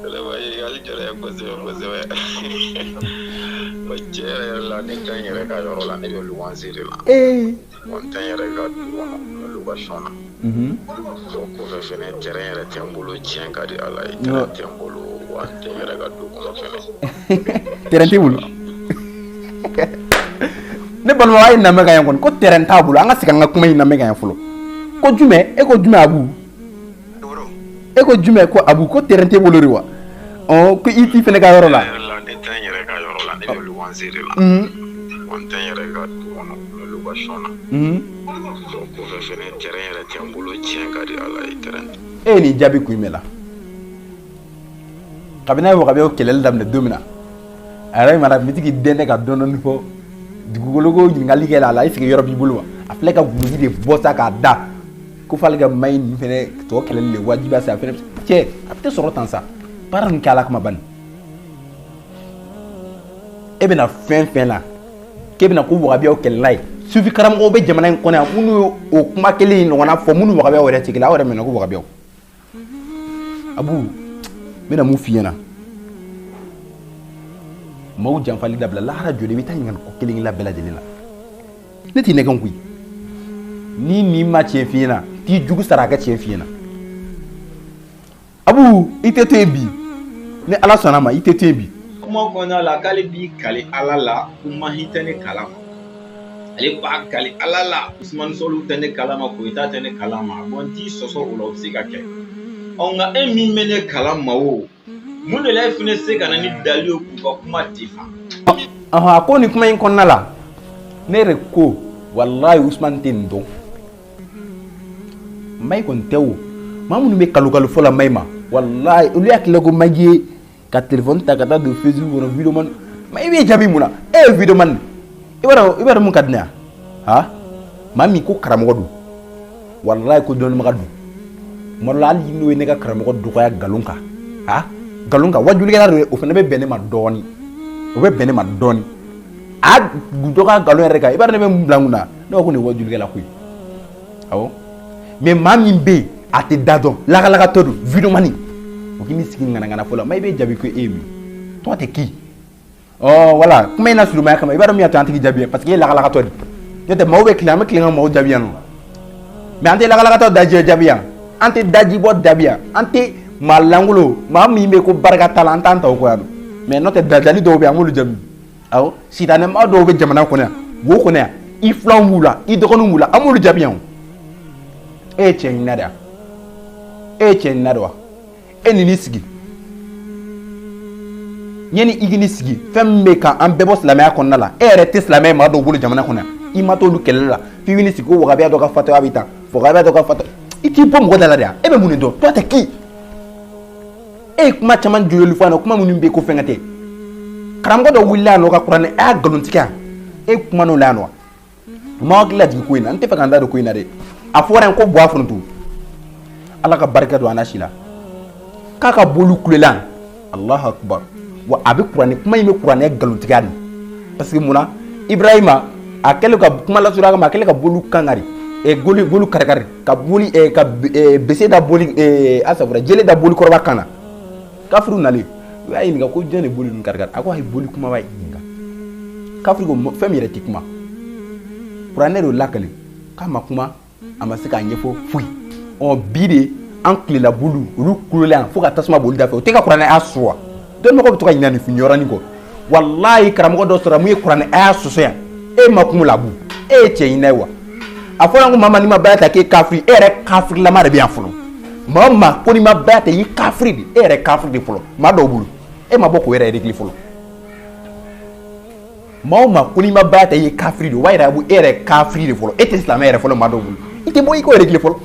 ɲininkali jara ye kosɛbɛ kosɛbɛ cɛ yɛrɛ la ne tɛ n yɛrɛ ka yɔrɔ la ne bɛ luwanse de la n tɛ n yɛrɛ ka du kɔnɔ n bɛ location na o kɔfɛ fɛnɛ terrain yɛrɛ tɛ n bolo tiɲɛ ka di ala ye terrain tɛ n bolo wa n tɛ n yɛrɛ ka du kɔnɔ fɛnɛ terrain t'i bolo ne balima a ye lamɛn ka yan kɔni ko terrain t'a bolo an ka segin an ka kuma in lamɛn ka yan fɔlɔ ko jumɛn e ko jumɛn Abu e ko jumɛn ko Abu ko terrain t'e bolo de wa ko i t'i fɛnɛ ka yɔrɔ la ne tɛ n yɛrɛ ka yɔrɔ la ne bɛ luwanse de la wa n tɛ n yɛrɛ ka du kɔnɔ n bɛ location na o kɔfɛ fɛnɛ terrain yɛrɛ tɛ n bolo tiɲɛ ka di ala ye terrain e ye nin jaabi kun jumɛn la kabini a ye wagabiyaw kɛlɛli daminɛ don min na a yɛrɛ mana mitigi den ne ka dɔɔnin fɔ dugukolo ko ɲininkali kɛ a la est-ce que yɔrɔ b'i bolo wa a filɛ ka guloki de bɔ sa k'a da ko f'ale ka maɲi nin fɛnɛ tɔ kɛlɛli de wajibi sa a fɛnɛ cɛ a bɛ tɛ sɔrɔ tan sa baara nin kɛ ala kama bani e bɛna fɛn fɛn na k'e bɛna ko wagabiyaw kɛlɛla ye sufi karamɔgɔw bɛ jamana in kɔnɔ yan minnu ye o kuma kelen in ɲɔgɔnna fɔ minnu wagabiyaw yɛrɛ tigila aw yɛrɛ mɛnna ko wagabiyaw Abu n bɛna mun f'i ɲɛna maaw janfali dabila lahara jɔ de i bɛ taa ɲininka ko kelen la bɛɛ lajɛlen la ne t'i nɛgɛn koyi ni nin ma tiɲɛ f'i ɲɛna t'i jugu sara a ka tiɲɛ f'i ɲɛna Abu i tɛ to yen bi ni ala sɔnna ma i tɛ to yen bi kuma kɔnɔna la k'ale b'i kale ala la kuma hi tɛ ne kalama ale b'a kale ala la Usmani Sɔlu tɛ ne kalama Koyita tɛ ne kalama bon n t'i sɔsɔ o la o bɛ se ka kɛ nka e min bɛ ne kalama o mun de la e fɛnɛ se ka na ni dali ye k'u ka kuma di fa a ko nin kuma in kɔnɔna la ne yɛrɛ ko walayi Usmani tɛ nin dɔn Mayi kɔni tɛ o maa minnu bɛ kalokalo fɔ la Mayi ma walayi olu hakilila ko Mayi ye ka téléphone ta ka taa don Facebook kɔnɔ video man Mayi bɛ jaabi mun na e ye video man i b'a dɔn mun ka di ne ye ha maa min ko karamɔgɔ don walayi ko dɔnnibaga don tuma dɔ la hali n'o ye ne ka karamɔgɔ dɔgɔya nkalon kan ha nkalon kan wajulikɛla don o fana bɛ bɛn ne ma dɔɔnin o bɛ bɛn ne ma dɔɔnin a dɔgɔya nkalon yɛrɛ kan i b'a dɔn ne bɛ mun bila mun na ne ko nin ye wajulikɛla ko ye awɔ mais maa min bɛ yen a tɛ da dɔn lakalakatɔ don video mani o k'i ni sigi ŋanaŋana fɔ la Mayi bɛ jaabi ko e ye min tɔ tɛ k'i wala kuma in na surumaya kama i b'a dɔn min y'a to an tigi jaabi parce que e ye lakalakatɔ de n'o tɛ maaw bɛ tilen an bɛ tilen ka maaw jaabi yan nɔ mais an tɛ lakalakatɔ daji jaabi yan an tɛ daji bɔ jaabi yan an tɛ maa langolo maa min bɛ ko barika t'a la an t'an ta o kɔ yan mais n'o tɛ dajali dɔw bɛ yen an b'olu jaabi awɔ sitanɛ maa dɔw bɛ jamana kɔnɔ yan wo kɔnɔ yan i filanw b'u la i dɔgɔninw b'u la an b'olu jaabi yan e ye cɛ ɲinina de wa e ye cɛ ɲinina de wa e ni n'i sigi yanni i k'i ni sigi fɛn min bɛ kan an bɛɛ bɔ silamɛya kɔnɔna la e yɛrɛ tɛ silamɛ maa dɔw bolo jamana kɔnɔ yan i ma t'olu kɛlɛ la f'i wini sigi ko wagabiya dɔ ka fatɔya bɛ tan wagabiya dɔ ka fatɔ i t'i bɔ mɔgɔ da la de e bɛ mun de dɔn toi t'es qui e ye kuma caman jɔyɔli fɔ a na kuma minnu bɛ yen ko fɛn ka tɛ karamɔgɔ dɔ wulila yan nɔ ka kuranɛ a y'a nkalontigɛ yan e kuma n'o la yan nɔ ma hakili lajigi ko in na n tɛ fɛ ka n da don ko in na dɛ a fɔra yen ko bɔ a foronto ala ka barika don a na si la k'a ka bolu kulela Allahu akbar wa a bɛ kuranɛ kuma in bɛ kuranɛ nkalontigiya de parce que munna Ibrahima a kɛlen ka kuma lasɔrɔ a ma a kɛlen ka bolu kangari bolu kari ka boli ka bese da boli asafura jele da boli kɔrɔba kan na kafiriw nalen u y'a ɲininka ko jɔn de boli ninnu kari a ko a ye boli kumaba ɲininka kafiri ko fɛn min yɛrɛ tɛ kuma kuranɛ de lakale k'a ma kuma a ma se k'a ɲɛfɔ foyi bi de an tilela bulu olu kulola yan fo ka tasuma boli da fɛ o tɛ ka kuranɛ a sɔrɔ dɔnnibagaw bɛ to ka ɲinɛ nin yɔrɔnin kɔ walayi karamɔgɔ dɔ sɔrɔ mun ye kuranɛ a y'a sɔsɔ yan e ma kun labu e ye cɛ ɲinɛ wa a fɔra ko mama ni ma baya ta k'e kafiri e yɛrɛ kafirilama de bɛ yan fɔlɔ maa o maa ko ni ma baya ta i ye kafiri de e yɛrɛ kafiri de fɔlɔ maa dɔw bolo e ma bɔ k'o yɛrɛ régler fɔlɔ maa o maa ko ni ma baya ta i ye kafiri de o b'a yira e yɛrɛ kafiri de fɔlɔ e tɛ silamɛ yɛrɛ fɔlɔ maa dɔw bolo i tɛ bɔ i k'o régler fɔlɔ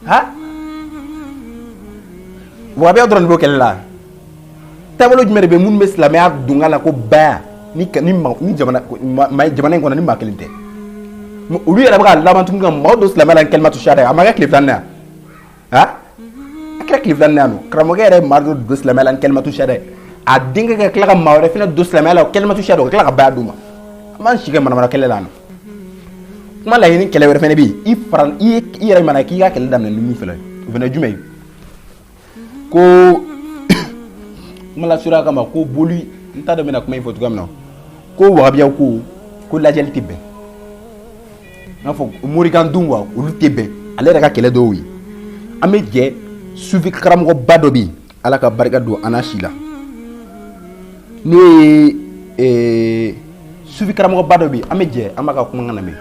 ha wagabiya dɔrɔn de b'o kɛlɛ la taabolo jumɛn de bɛ minnu bɛ silamɛya dunga la ko baya ni jamana in kɔnɔ ni maa kelen tɛ olu yɛrɛ bɛ ka laban tuguni ka maaw don silamɛya la ni kalimatu shahada a ma kɛ tile filanan yan ha a kɛra tile filanan yan nɔ karamɔgɔ yɛrɛ ye maa dɔ don silamɛya la ni kalimatu shahada a denkɛ ka tila ka maa wɛrɛ fana don silamɛya la kalimatu shahada o ka tila ka baya d'u ma a man si kɛ manamana kɛlɛ la yan nɔ kuma laɲini kɛlɛ wɛrɛ fana bɛ yen i yɛrɛ mana k'i ka kɛlɛ daminɛ ni min fɛnɛ o fɛnɛ jumɛn ye ko kuma lasɔrɔ kama ko boli n t'a dɔn bɛna kuma in fɔ cogoya min na ko wagabiyaw ko lajɛli tɛ bɛn n'a fɔ morikan dun wa olu tɛ bɛn ale yɛrɛ ka kɛlɛ dɔw ye an bɛ jɛ sufi karamɔgɔba dɔ bɛ yen ala ka barika don an na si la n'o ye sufi karamɔgɔba dɔ bɛ yen an bɛ jɛ an b'a ka kumakan lamɛn.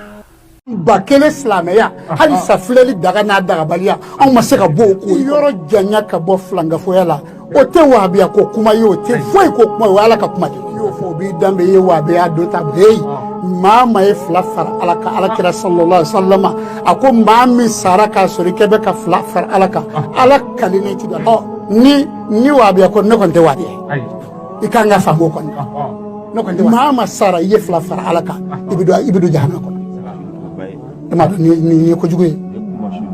ba kelen silamɛya hali sa filɛli daga n'a dagabaliya anw ma se ka bɔ o ko yɔrɔ janya ka bɔ filangafoya la o tɛ wahabiya ko kuma ye o tɛ foyi ko kuma o ye ala ka kuma de i y'o fɔ o b'i danbe i ye wahabiya dɔ ta bɛɛ ye maa ma ye fila fara ala kan alakira sallallahu alaihi wasallam a ko maa min sara k'a sɔrɔ i kɛ bɛ ka fila fara ala kan ala kalinen ti dɔn ni wahabiya ko ne kɔni tɛ wahabiya i kan ka faamu o kɔni ne kɔni tɛ maa ma sara i ye fila fara ala kan i bɛ don jahanama kɔnɔ e m'a dɔn nin ye kojugu ye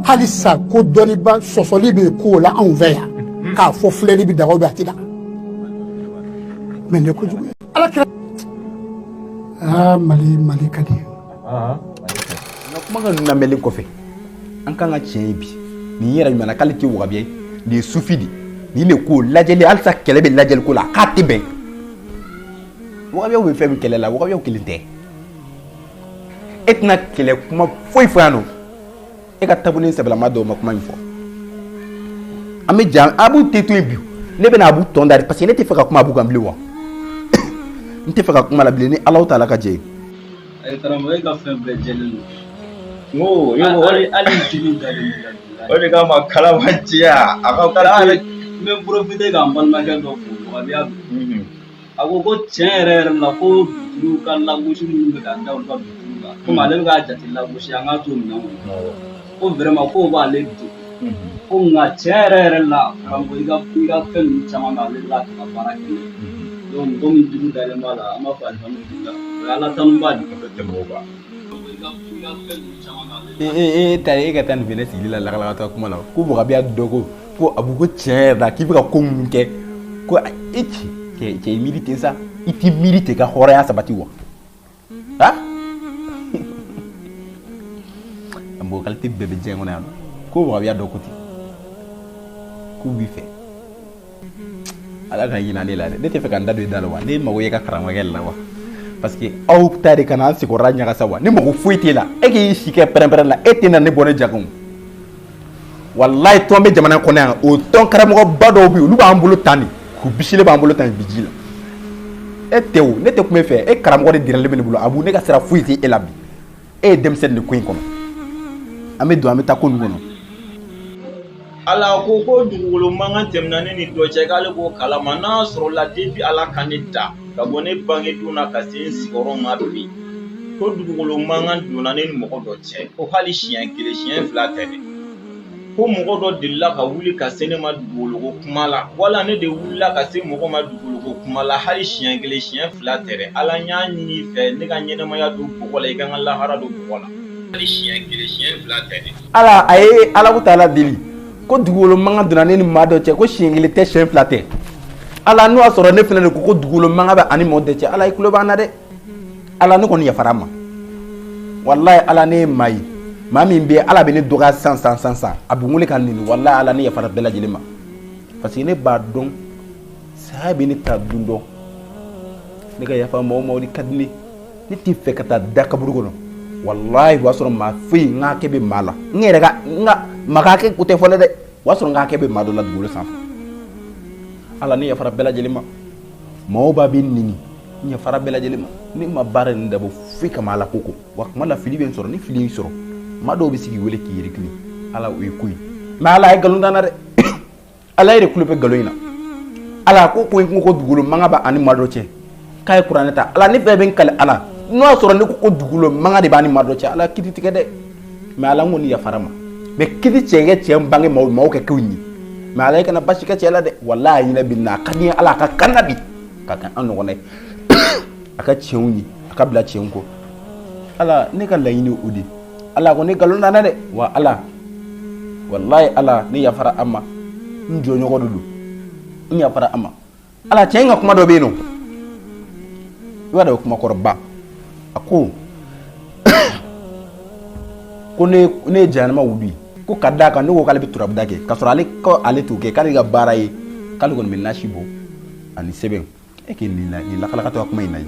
hali sa ko dɔnniba sɔsɔli bɛ k'o la anw fɛ yan k'a fɔ filɛli bɛ daga bɛ a ti daga mɛ nin ye kojugu ye ala kira mali ka di nka kumakan ninnu lamɛnlen kɔfɛ an kan ka tiɲɛ ye bi nin yɛrɛ ɲuman na k'ale tɛ wagabiya ye nin ye sufi de nin de ko lajɛli halisa kɛlɛ bɛ lajɛli ko la k'a tɛ bɛn wagabiyaw bɛ fɛn min kɛlɛ la wagabiyaw kelen tɛ e tɛna kɛlɛ kuma foyi fɔ yan nɔ e ka taabolo sɛbɛlama dɔw ma kuma in fɔ an bɛ jan abu tɛ to yen bi ne bɛna abu tɔn da parce que ne tɛ fɛ ka kuma abu kan bilen wa n tɛ fɛ ka kuma la bilen ni Alahu Taala ka jɛ ye. ayi karamɔgɔ e ka fɛn bɛɛ jɛlen don. hali jeli dalen don. o de kama kalama ciya a ka n bɛ profiter k'an balimakɛ dɔ fo wagabiya don. a ko tiɲɛ yɛrɛ la ko bitiriw ka lagosi minnu bɛ ka da olu ka bitiriw kan komi ale bɛ k'a jate lagosi an k'a to minɛn kɔnɔ ko vraiment ko b'ale don ko nka tiɲɛ yɛrɛ la karamɔgɔ i ka fɛn ninnu caman bɛ ale bɛ ka baara kɛ donc mɔgɔ min juru dalen b'a la an b'a fɔ alihamudulila o ye ala tanuba de ye tɛmɛ o kan. e ka taa nin fɛnɛ sigili la lakalakatɔ kuma la ko wagabiya dɔ ko abu ko tiɲɛ yɛrɛ la k'i bɛ ka ko minnu kɛ ko e cɛ i miiri ten sa i t'i miiri ten ka hɔrɔnya sabati wa ha mɔgɔ kalite bɛɛ bɛ diɲɛ kɔnɔ yan nɔ ko wagabiya dɔ ko ten k'u b'i fɛ ala ka ɲinɛ ne la dɛ ne tɛ fɛ ka n da don i da la wa ne mago ye ka karamɔgɔkɛ la wa parce que aw ta de ka na an sigiyɔrɔ ɲagasa wa ne mago foyi t'e la e k'i si kɛ pɛrɛn-pɛrɛn la e tɛ na ne bɔ ne jagon walayi tɔn bɛ jamana kɔnɔ yan o tɔn karamɔgɔba dɔw bɛ yen olu b'an bolo tan de k'u bisile b'an bolo tan bi ji la e tɛ o ne tɛ kuma e fɛ e karamɔgɔ de dirɛlen bɛ ne bolo abu ne ka sira foyi tɛ e la bi e ye denmisɛnnin de ko in kɔnɔ an bɛ don an bɛ taa ko nin kɔnɔ. ala ko dugukolo mankan tɛmɛna ne ni dɔ cɛ k'ale k'o kalama n'a sɔrɔ la depuis ala ka ne da ka bɔ ne bangedenw na ka se n sigiyɔrɔ ma bi ko dugukolo mankan donna ne ni mɔgɔ dɔ cɛ ko hali siɲɛ 1 siɲɛ 2 tɛ dɛ ko mɔgɔ dɔ delila ka wuli ka se ne ma dugukolo ko kuma la wala ne de wulila ka se mɔgɔ ma dugukolo ko kuma la hali siɲɛ 1 siɲɛ 2 tɛ dɛ ala n y'a ɲini i fɛ ne ka ɲɛnɛmaya don bɔgɔ la i ka n ka lahara don bɔgɔ la hali siɲɛ 1 siɲɛ 2 tɛ dɛ ala a ye ala ko taala deli ko dugukolo mankan donna ne ni maa dɔ cɛ ko siɲɛ 1 tɛ siɲɛ 2 tɛ ala n'o y'a sɔrɔ ne fana de ko dugukolo mankan bɛ ani mɔgɔ tɛ cɛ ala i tulo b'an na dɛ ala ne kɔni yafara ma wallahi ala ne ye maa ye maa min bɛ ala bɛ ne dɔgɔya san a bɛ wele ka nini wallahi ala ne yafara bɛɛ lajɛlen ma parce que ne b'a dɔn saya bɛ ne ta dun dɔn ne ka yafa mɔgɔ de ka di ne tɛ fɛ ka taa da kaburu kɔnɔ wallahi o y'a sɔrɔ maa foyi n ka hakɛ bɛ maa la n yɛrɛ ka n ka maa ka hakɛ o tɛ fɔ dɛ o y'a sɔrɔ n ka hakɛ bɛ maa dɔ la dugukolo sanfɛ ala ne yafara bɛɛ lajɛlen ma maaw b'a bɛ nini n yafara bɛɛ lajɛlen ma ne ma baara nin dabɔ foyi kama ala ko wa kuma la fili bɛ n sɔrɔ ni fili y'i sɔrɔ maa dɔw bɛ sigi wele k'i yirikili ala o ye ko ye mais ala ye nkalon danna dɛ ala yɛrɛ tulo bɛ nkalon in na ala ko ko in ko dugukolo mankan b'a ani maa dɔ cɛ k'a ye kuranɛ ta ala ne bɛɛ bɛ n kale ala n'o y'a sɔrɔ ne ko dugukolo mankan de b'a ni maa dɔ cɛ ala kiti tigɛ dɛ mais ala n kɔni yafara ma mais kiti cɛ cɛ n bange maaw kɛ kɛw ɲi mais ala i kana basi kɛ cɛ la dɛ wallahi a ɲinɛ bɛ na a ka di n ye ala a ka kan na bi ka kan an ɲɔgɔnna ye a ka tiɲɛw ɲi a ka bila tiɲɛw kɔ ala ne ka laɲini o de ala ko ne nkalon danna dɛ wa ala wallahi ala ne yafara an ma n jɔɲɔgɔn de don n yafara an ma ala cɛ in ka kuma dɔ bɛ yen nɔ i b'a dɔn o kuma kɔrɔba a ko ko ne ye jahanama wulu ye ko ka d'a kan ne ko k'ale bɛ turabuda kɛ k'a sɔrɔ ale t'o kɛ k'ale ka baara ye k'ale kɔni bɛ nasi bɔ ani sɛbɛn e k'e nin lakalakatɔ ka kuma in na ye.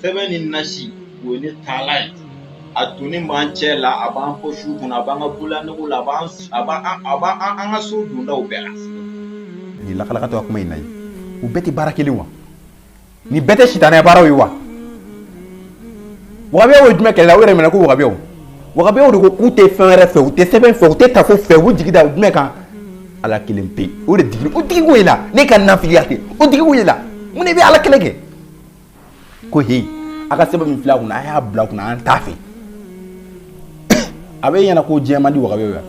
sɛbɛn ni nasi o ye ne taala ye a donni b'an cɛ la a b'an poche kɔnɔ a b'an ka bulanegew la a b'an an ka so dondaw bɛɛ la. nin lakalakatɔ ka kuma in na ye u bɛɛ tɛ baara kelen wa nin bɛɛ tɛ sitanɛ baaraw ye wa wagabiyaw ye jumɛn kɛlɛ la o yɛrɛ minɛ ko wagabiyaw de ko k'u tɛ fɛn wɛrɛ fɛ u tɛ sɛbɛn fɛ u tɛ tafo fɛ u jigi da jumɛn kan ala kelen pe o de digi o digi ko ye la ne ka nafiliya kɛ o digi ko ye la mun de bɛ ala kɛlɛ kɛ ko he a ka sɛbɛn min filɛ a kunna a y'a bila a kunna an t'a fɛ a bɛ ɲɛna ko diɲɛ man di wagabiyaw ya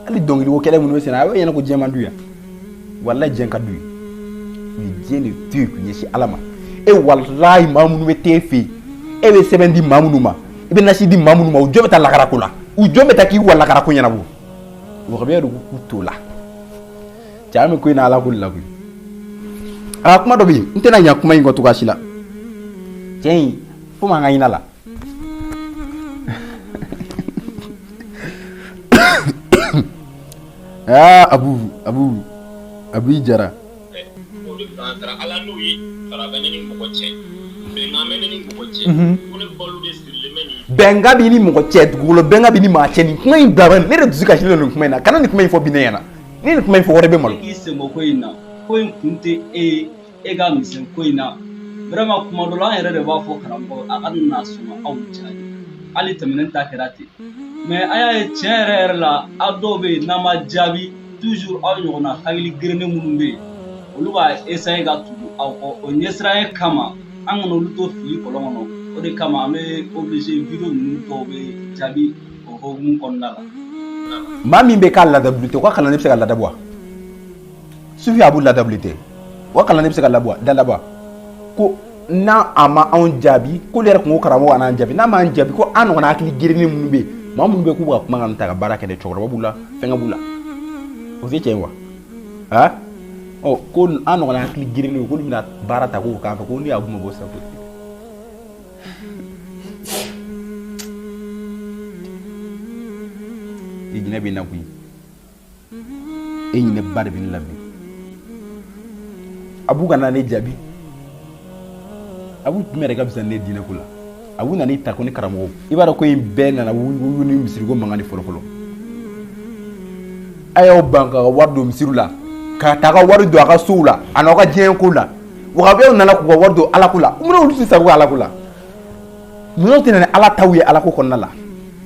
hali dɔnkili ko kɛlɛ minnu bɛ senna a bɛ ɲɛna ko diɲɛ man di ya wallahi diɲɛ ka d'u ye u ye diɲɛ de to yen k'u ɲɛsin ala ma e wallahi maa minnu bɛ t'e fɛ yen e bɛ sɛbɛn di maa minnu ma i bɛ nasi di maa minnu ma u jɔn bɛ taa lakarako la u jɔn bɛ taa k'i wa lakarako ɲɛnabɔ wagabiyaw de ko k'u t'o la cɛ an bɛ ko in na ala ko de la koyi a kuma dɔ bɛ yen n tɛna ɲɛ kuma in kɔ cogoya si la cɛ in fo man ka ɲin'a la abu jara o de kan tara ala n'o ye fara bɛ ne ni mɔgɔ cɛ bɛnkan bɛ ne ni mɔgɔ cɛ ko ne balo de sirilen bɛ nin bɛnkan b'i ni mɔgɔ cɛ dugukolo bɛnkan b'i ni maa cɛ nin kuma in bila ne de dusu kasi nin kuma in na kana nin kuma in fɔ bi ne ɲɛna ni nin kuma in fɔ wɛrɛ bɛ malo k'i sɛmɛ ko in na ko in kun tɛ e ye e ka misɛn ko in na vraiment kuma dɔ la an yɛrɛ de b'a fɔ karamɔgɔ a ka na sɔn aw jaabi hali tɛmɛnen ta kɛra ten mais an y'a ye tiɲɛ yɛrɛ la a dɔw bɛ yen n'an ma jaabi toujours aw ɲɔgɔnna hakili girinnen minnu bɛ yen olu b'a essayer ka tugu aw kɔ o ɲɛsiranɲɛ kama an kana olu to fili kɔlɔn kɔnɔ o de kama an bɛ obligé video ninnu dɔw bɛ jaabi o hokumu kɔnɔna la. maa min bɛ k'a ladabili tɛ o ka kalan ne bɛ se ka ladabɔ wa sufi a b'u ladabili tɛ o ka kalan ne bɛ se ka ladabɔ ko n'a a ma anw jaabi k'olu yɛrɛ tun ko karamɔgɔ an'an jaabi n'a m'an jaabi ko an ɲɔgɔnna hakili girinnen minnu bɛ yen maa minnu bɛ k'u ka kuma kan ta ka baara kɛ dɛ cɛkɔrɔba b'u la fɛnkɛ b'u la o tɛ tiɲɛ wa ha ɔ ko an ɲɔgɔnna hakili girinnen k'olu bɛna baara ta k'o k'an fɛ ko ne y'a b'u ma bɔ sisan i ɲinɛ bɛ na koyi e ɲinɛ ba de bɛ ne la bi a b'u ka na ne jaabi a b'u jumɛn yɛrɛ ka fisa ne diinɛ ko la a b'u nana i ta ko ne karamɔgɔ i b'a dɔn ko in bɛɛ nana wuyu ni misiriko mankan de fɔlɔ fɔlɔ a y'aw ban ka wari don misiriw la ka taa ka wari don a ka sow la a n'aw ka diɲɛ ko la wagabiyaw nana k'u ka wari don ala ko la mun na olu tɛ sago ala ko la ninnu tɛ na ni ala taw ye ala ko kɔnɔna la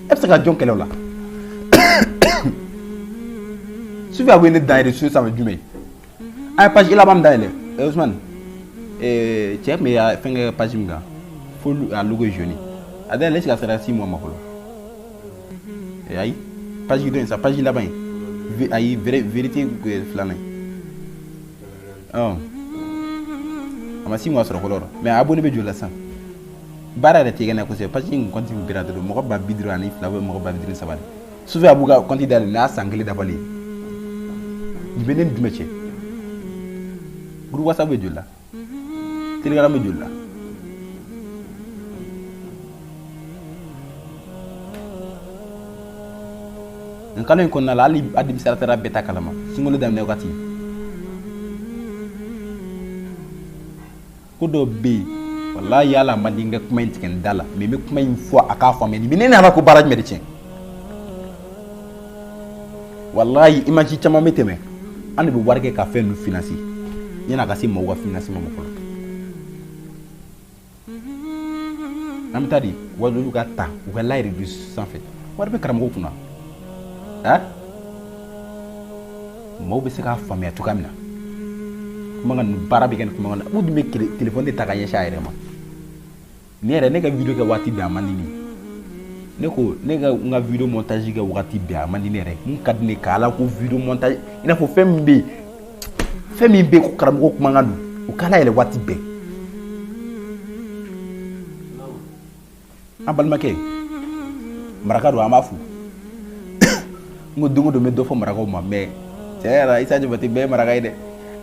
e bɛ se ka jɔn kɛlɛ o la sufi a bɛ ne dan yɛrɛ so sanfɛ jumɛn an ye page laban min dayɛlɛ Ousmane cɛ tun bɛ fɛn kɛ page min kan faut a logo jaune ada laisse la sera 6 mois ma folo e ay page do sa page là-bas ay vérité flana ama 6 mois sur color mais abonné be jola san bara da tigana ko se page ngi continue bira do mo ko ba bidro ani flawo mo ko ba bidro sabal souve abuga continue dal na sangle dabali di benen du métier groupe WhatsApp be jola Telegram be jola nkalo ko na la ali administrateur beta kalama singolo dam ne wakati ko do be wallahi yalla mandinga kuma intiken dala mais me kuma une fois aka famé ni minena na ko baraj médecin wallahi imagine chama meteme ande be warke ka fe nu financer nyana ka si mo wa financer mo ko am tadi wadu ka ta wallahi réduce sans fait warbe karam ko kuna mo be se ka famé to kamina kuma ngan barabi ken kuma ngan udu me téléphone de takanya shaire ma nere nega video ga wati bi amani ni neko nega nga video montage ga wati bi amani nere mun kadne kala ko video montage ina fo fembe ko karam ko kuma ngan o kala ele wati be ambal make maraka do amafu ngo dungo do me do fo maraka ma me tera isa jobati be maraka ide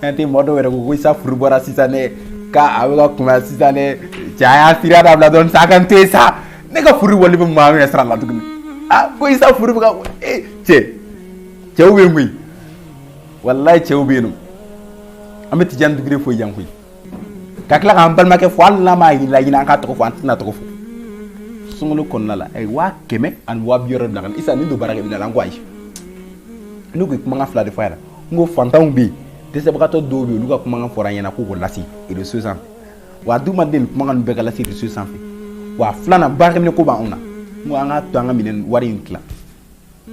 nanti modo wera ko isa furbora sisane ka awa kuma sisane jaya sira da bladon sakante sa nega furu wali be ma me sra la tugni ko isa furu ga che ube ngui wallahi che ube no ameti jan dugre fo yang hui kakla ka ambal make fo alla ma ila ina ka to fo antina to fo sungulu konnala ay wa keme an wa bioro dagal isa ni do baraka bi na langway nugo kuma nga fla de fara ngo fantaw bi dese bakato do bi luga kuma nga fora yana ko ko lasi e de susan wa duma den kuma nga be ga lasi de susan fi wa flana barke ne ko ba ona mo nga to nga minen wari nkla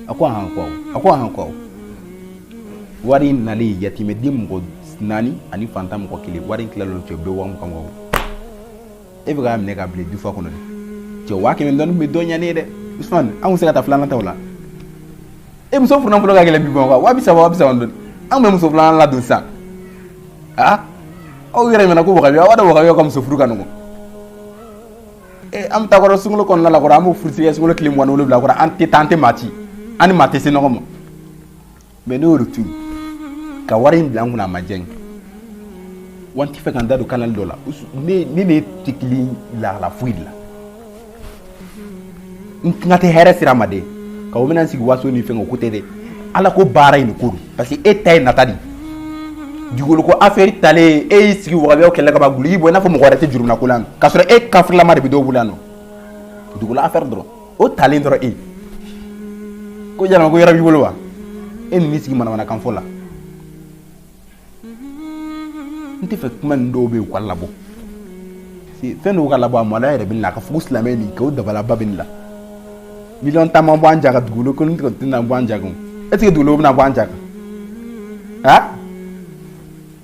akwa han ko wari nali yatime dim ko nani ani fantam ko kili wari nkla lo to be wam kango e be ga mine ga ble du fa ko no de wa ke men don be do nyane de usman amu se ta flana tawla e muso furna fulo ga gele bi bon wa bisa wondon am me muso fulana la dun sa o yere mena ko wakabi wada wakabi ko muso furu kanu e am ta ko sungulo kon la ko amu fursi ya sungulo klim wonu la ko anti tante mati ani mate se no mo me no rutu ka warin blangu na majeng wanti fe kan dadu kanal dola ni tikli la fuidla ngate here siramade ka wona sigi waso ni fengo kutede ala ko bara ni kuru parce que etay natadi digolo ko affaire tale e sigi wagabe o kella ka baguli bo na fo mo warate juruna kulan kasura e kafla mari bi do bulano digolo affaire dro o tale ndro e ko jana ko yara bi bolwa en ni sigi mana kan fola nti fe man do be ko labo si fenno ko labo amala yare bin la ka fu islameni ko dabala babinla million tamam bo anjaga dugulo ko nti ko tinna bo anjaga est-ce que dugulo na bo anjaga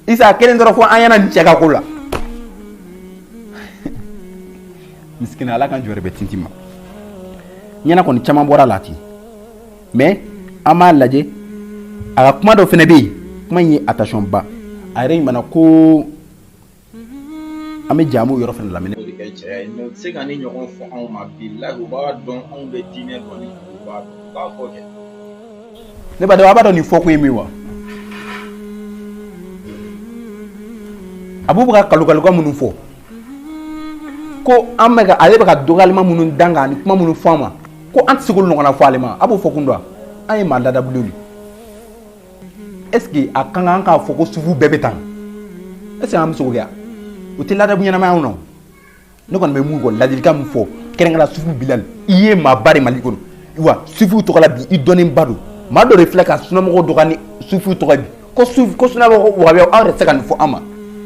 isa kelen doro fo ayana ni chega kula miskina ala kan jore betintima nyana ko ni chama bora lati mais ama laje aga kuma do fene bi kuma yi attention ba ay mana ko ame jamu yoro fene la mene no sega ni nyogon fo on ma billahi ba don on be dine ko ni ba ko ke ne ba do ni fo ko yemi wa abubakar kalukalu ko munun fo ko amega ale baka dogalima munun danga ni kuma munun fama ko antigol no na fo alema abu fo kundwa ay ma dada bluli est-ce que akanga ka fo ko sufu bebetan est-ce que am so ga utila da bunyana ma uno ne kon me mu go ladil kam fo kerenga sufu bilal iye ma bari malikono wa sufu to kala bi i donim badu ma do reflexa suno mo do gani sufu to gabi ko sufu ko suna mo wa be awre sekan fo ama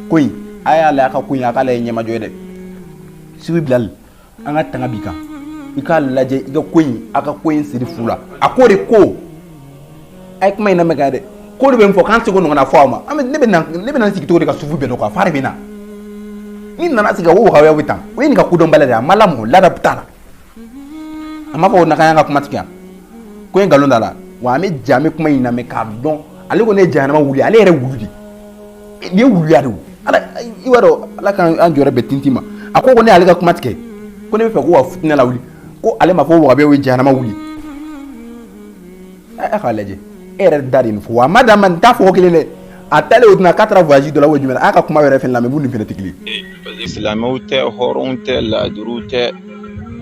koy aya la ka kunya kala nyema joyde sufu bilal anga tanga bika ika laje iga koy aka koy siri fula akore ko ay kuma ina mega de ko do ben fo kan se go no na fo ama ame ne be nan sikito de ka sufu be no ka fare bina ni nana sigi wo wahabiya bɛ tan o ye nin ka kodɔn bala de a ma lamɔ ladabu t'a la a ma fɔ o nakan ka kuma tigɛ ko in nkalon da la wa an bɛ ja an bɛ kuma in lamɛn k'a dɔn ale ko ne ye jahanama wuli ale yɛrɛ wuli de nin ye wuluya de o ala i b'a dɔn ala k'an jɔyɔrɔ bɛɛ tintin ma a ko ne ale ka kuma tigɛ ko ne bɛ fɛ ko ka fitinɛ la wuli ko ale ma fɔ wahabiya ye jahanama wuli a k'a lajɛ e yɛrɛ da de nin fɔ wa a ma dan ma nin t'a fɔ kelen dɛ a taalen o tɛna k'a taara voyage dɔ la o jumɛn a ka kuma yɛrɛ fɛn lamɛn mun nin fɛnɛ tɛ kelen ye silamɛw tɛ hɔrɔnw tɛ laadiriw tɛ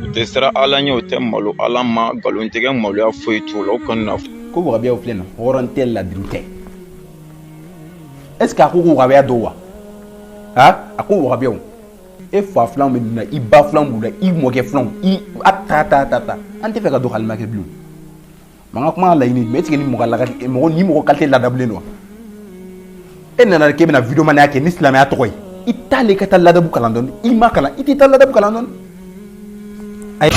u tɛ siran ala ɲɛ u tɛ malo ala ma nkalontigɛ maloya foyi t'u la o kɔni na ko wahabiyaw filɛ na hɔrɔn tɛ laadiriw tɛ est ce que a ko wahabiya dɔw wa a ko wahabiyaw e fa filanw bɛ dunna i ba filanw b'u la i mɔkɛ filanw a ta an tɛ fɛ ka don halimakɛ bilen man ka kuma laɲini mais est ce que ni mɔgɔ qualité ladabulen don wa e nana k'e bɛna vidéo manaya kɛ ni silamɛya tɔgɔ ye i t'ale ka taa ladabu kalan dɔɔni i ma kalan i tɛ taa ladabu kalan dɔɔni ayi